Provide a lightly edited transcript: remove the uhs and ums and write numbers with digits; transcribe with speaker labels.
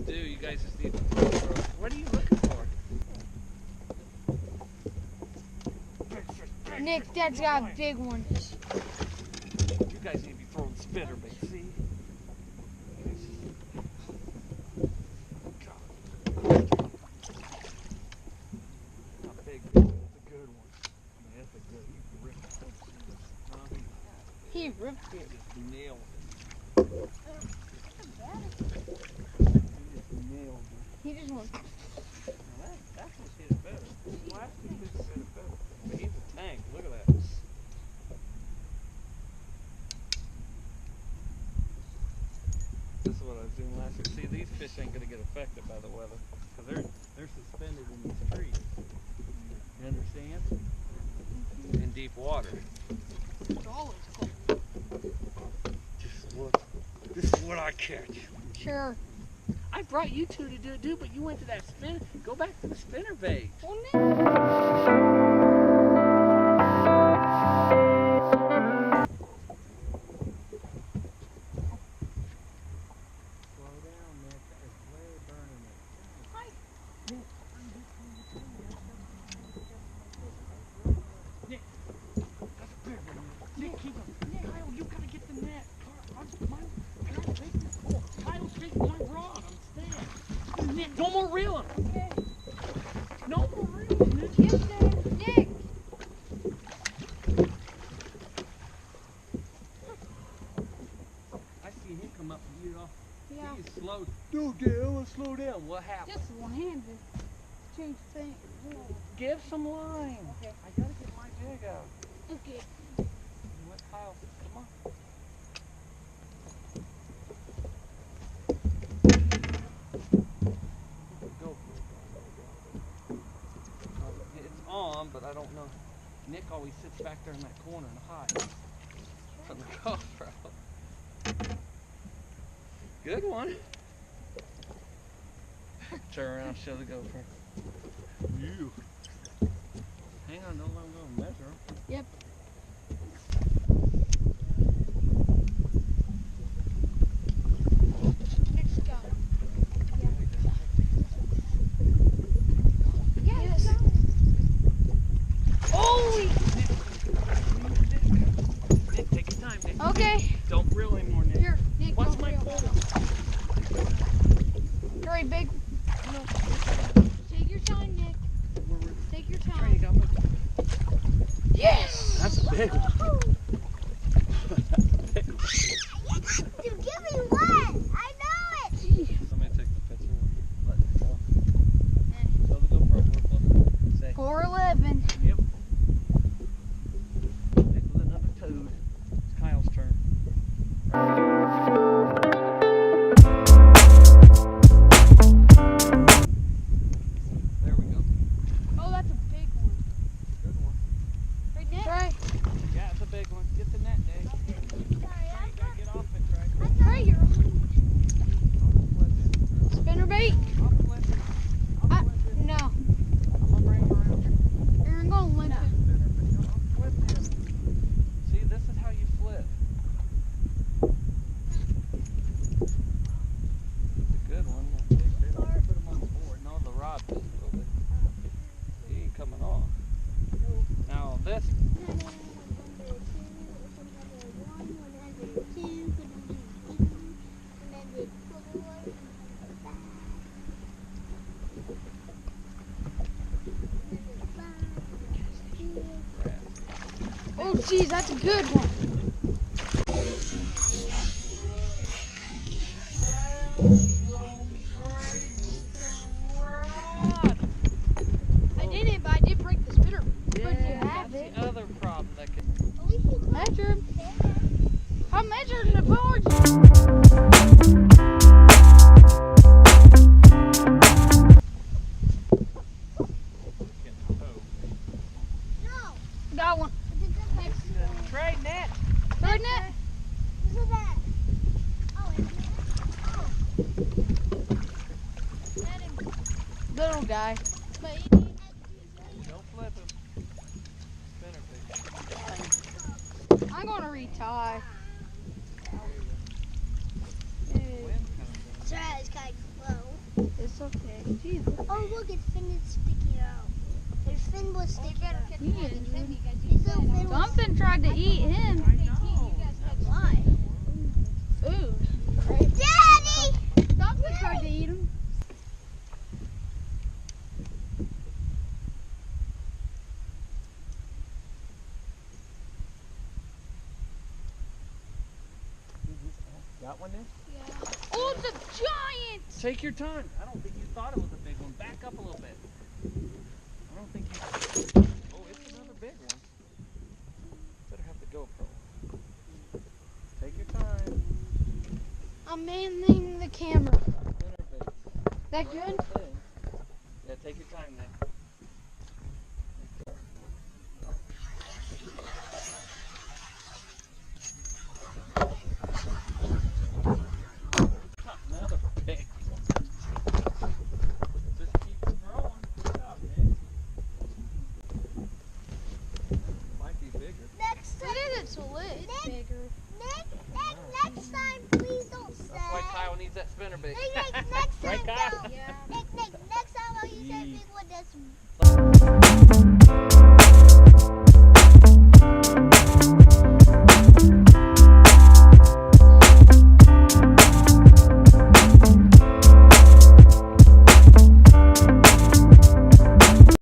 Speaker 1: do. You guys just need to throw. What are you looking for?
Speaker 2: Nick, Dad's got a big one.
Speaker 1: You guys need to be throwing spinnerbait, see? Not big, but it's a good one. I mean, that's a good, he ripped it.
Speaker 2: He ripped it.
Speaker 1: Just nailed it.
Speaker 2: He just went.
Speaker 1: That's what hit it better. Last one hit it better. But he's a tank. Look at that. This is what I was doing last week. See, these fish ain't gonna get affected by the weather because they're suspended in these trees. You understand? In deep water.
Speaker 2: It's always cold.
Speaker 1: This is what I catch.
Speaker 2: Sure.
Speaker 1: I brought you two to do it, dude, but you went to that spin. Go back to the spinnerbait.
Speaker 2: Well, Nick.
Speaker 1: Slow down, Nick. That is way burning it. Hi. Nick. That's a big one. Nick, keep him. Nick, Kyle, you gotta get the net. Kyle's taking my rod. I'm staying. Nick, no more reeling.
Speaker 2: Okay.
Speaker 1: No more reeling, Nick.
Speaker 2: Yes, Dad. Nick.
Speaker 1: I see him come up and get off.
Speaker 2: Yeah.
Speaker 1: He's slow. Dude, Dale, slow down. What happened?
Speaker 2: Just one-handed. Change things.
Speaker 1: Give some line.
Speaker 2: Okay.
Speaker 1: I gotta get my jig out.
Speaker 2: Okay.
Speaker 1: Let Kyle, come on. Go. It's on, but I don't know. Nick always sits back there in that corner and hides from the GoPro. Good one. Turn around, show the GoPro. You. Hang on, don't let him go and measure him.
Speaker 2: Yep. Nick's got it. Yeah. Yes. Holy!
Speaker 1: Nick, take your time, Nick.
Speaker 2: Okay.
Speaker 1: Don't reel anymore, Nick.
Speaker 2: Here, Nick.
Speaker 1: What's
Speaker 2: don't
Speaker 1: my
Speaker 2: reel.
Speaker 1: pole?
Speaker 2: Hurry, big.
Speaker 1: No.
Speaker 2: Take your time, Nick. Take your
Speaker 1: Trey, you
Speaker 2: time.
Speaker 1: got my...
Speaker 2: Yes!
Speaker 1: That's a big one.
Speaker 3: You give me one. I know it.
Speaker 1: Somebody take the picture and let it go. Show the GoPro real close. Say,
Speaker 2: 411.
Speaker 1: yep. Nick with another toad. It's Kyle's turn. There we go.
Speaker 2: Oh, that's a big one.
Speaker 1: Good one.
Speaker 2: Right, Nick? Right.
Speaker 1: Yeah, it's a big one. Get the net, Dave.
Speaker 3: Sorry,
Speaker 1: You gotta get off it, Trey.
Speaker 2: Right, you're
Speaker 1: I'll
Speaker 2: spinnerbait?
Speaker 1: flip it. I'll flip it.
Speaker 2: No.
Speaker 1: I'm gonna bring it around.
Speaker 2: You're gonna limp it.
Speaker 1: I'll flip it. See, this is how you flip. It's a good one. Put him on the board. No, the rod just a little bit. He ain't coming off. Now this.
Speaker 2: Oh, geez, that's a good one. I did it, but I did break the spinner. But you have
Speaker 1: That's
Speaker 2: it.
Speaker 1: the other problem that could.
Speaker 2: Measured. I measured the board. Got one.
Speaker 1: Trey, net.
Speaker 2: Right, net. Little guy. But
Speaker 1: Don't flip him. Spinnerbait.
Speaker 2: I'm gonna retie.
Speaker 1: Wind's coming down.
Speaker 3: Sorry, it's kind of slow.
Speaker 2: It's okay. Jeez.
Speaker 3: Oh, look, its fin is sticking out. Its fin was sticking out.
Speaker 2: Something tried to eat him.
Speaker 3: Why?
Speaker 2: Food.
Speaker 3: Daddy!
Speaker 2: Something tried to eat him.
Speaker 1: Got one there?
Speaker 2: Oh, it's a giant!
Speaker 1: Take your time. I don't think you thought it was a big one. Back up a little bit. I don't think you... Oh, it's another big one. Better have the GoPro. Take your time.
Speaker 2: I'm manning the camera.
Speaker 1: Spinnerbait.
Speaker 2: That good?
Speaker 1: Yeah, take your time then. Another big one. Just keep throwing. Good job, man. Might be bigger.
Speaker 3: Next time.
Speaker 2: Look at its lid. Bigger.
Speaker 3: Next time, please don't say.
Speaker 1: That's why Kyle needs that spinnerbait.
Speaker 3: Next time,
Speaker 1: Right, Kyle?
Speaker 3: no.
Speaker 2: Yeah.
Speaker 3: Next time, you say big one, that's